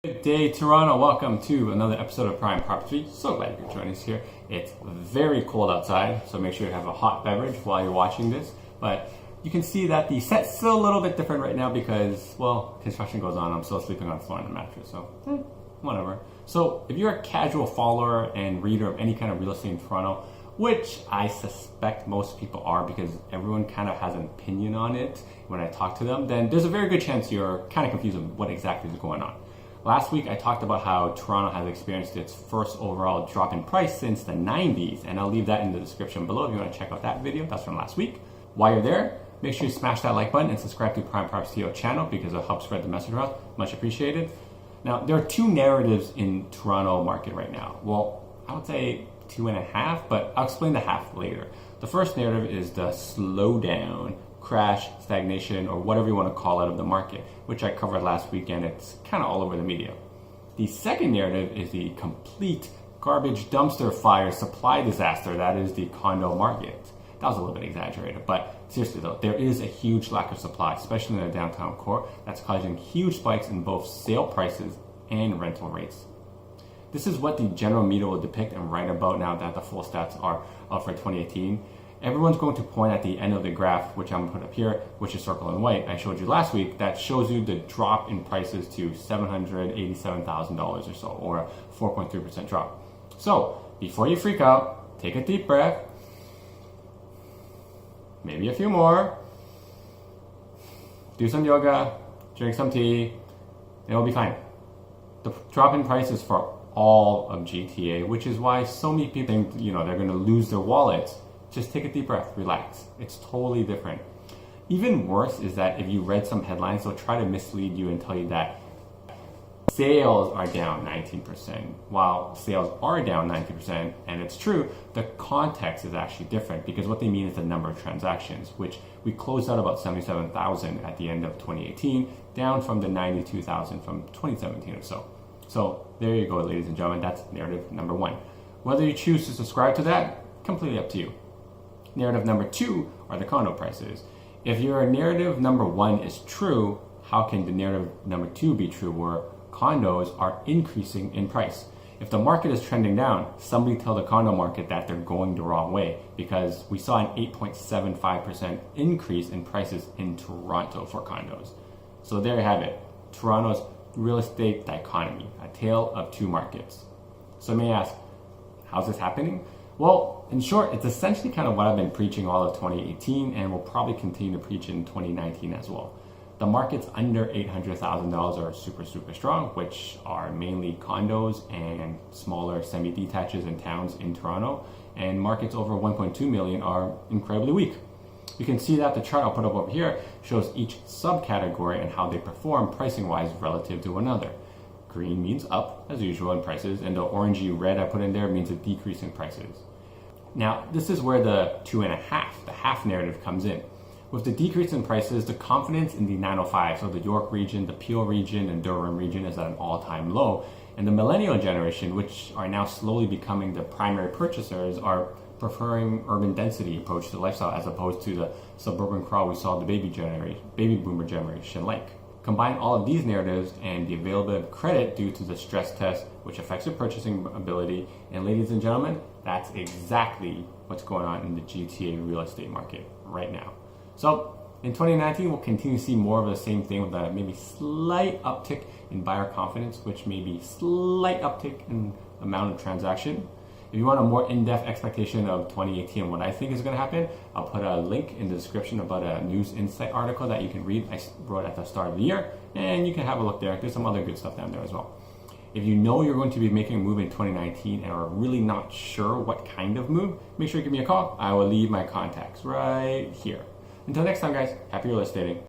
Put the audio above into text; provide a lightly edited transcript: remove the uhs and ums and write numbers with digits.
Good day, Toronto. Welcome to another episode of Prime Property. So glad you could join us here. It's very cold outside, so make sure you have a hot beverage while you're watching this. But you can see that the set's still a little bit different right now because, well, construction goes on. I'm still sleeping on the floor in the mattress, so whatever. So if you're a casual follower and reader of any kind of real estate in Toronto, which I suspect most people are because everyone kind of has an opinion on it when I talk to them, then there's a very good chance you're kind of confused on what exactly is going on. Last week, I talked about how Toronto has experienced its first overall drop in price since the 90s, and I'll leave that in the description below if you want to check out that video. That's from last week. While you're there, make sure you smash that like button and subscribe to Prime Property channel because it'll help spread the message around. Much appreciated. Now, there are two narratives in Toronto market right now. Well, I would say 2.5, but I'll explain the half later. The first narrative is the slowdown, crash, stagnation, or whatever you want to call it of the market, which I covered last week, and it's kind of all over the media. The second narrative is the complete garbage dumpster fire supply disaster that is the condo market. That was a little bit exaggerated, but seriously though, there is a huge lack of supply, especially in the downtown core, that's causing huge spikes in both sale prices and rental rates. This is what the general media will depict and write about now that the full stats are up for 2018. Everyone's going to point at the end of the graph, which I'm going to put up here, which is circled in white. I showed you last week that shows you the drop in prices to $787,000 or so, or a 4.3% drop. So before you freak out, take a deep breath, maybe a few more, do some yoga, drink some tea, and it'll be fine. The drop in price is for all of GTA, which is why so many people think, they're going to lose their wallets. Just take a deep breath, relax. It's totally different. Even worse is that if you read some headlines, they'll try to mislead you and tell you that sales are down 19%. While sales are down 19%, and it's true, the context is actually different because what they mean is the number of transactions, which we closed out about 77,000 at the end of 2018, down from the 92,000 from 2017 or so. So there you go, ladies and gentlemen, that's narrative number one. Whether you choose to subscribe to that, completely up to you. Narrative number two are the condo prices. If your narrative number one is true, how can the narrative number two be true where condos are increasing in price? If the market is trending down, somebody tell the condo market that they're going the wrong way because we saw an 8.75% increase in prices in Toronto for condos. So there you have it. Toronto's real estate dichotomy, a tale of two markets. So you may ask, how's this happening? Well, in short, it's essentially kind of what I've been preaching all of 2018 and will probably continue to preach in 2019 as well. The markets under $800,000 are super, super strong, which are mainly condos and smaller semi-detaches in towns in Toronto. And markets over 1.2 million are incredibly weak. You can see that the chart I'll put up over here shows each subcategory and how they perform pricing-wise relative to another. Green means up, as usual, in prices, and the orangey red I put in there means a decrease in prices. Now, this is where the 2.5, the half narrative comes in. With the decrease in prices, the confidence in the 905, so the York region, the Peel region, and Durham region is at an all-time low, and the millennial generation, which are now slowly becoming the primary purchasers, are preferring urban density approach to lifestyle as opposed to the suburban crawl we saw the baby boomer generation like. Combine all of these narratives and the availability of credit due to the stress test, which affects your purchasing ability. And ladies and gentlemen, that's exactly what's going on in the GTA real estate market right now. So in 2019, we'll continue to see more of the same thing with a maybe slight uptick in buyer confidence, which may be slight uptick in amount of transaction. If you want a more in-depth expectation of 2018 and what I think is going to happen, I'll put a link in the description about a News Insight article that you can read. I wrote at the start of the year, and you can have a look there. There's some other good stuff down there as well. If you know you're going to be making a move in 2019 and are really not sure what kind of move, make sure you give me a call. I will leave my contacts right here. Until next time, guys, happy real estating.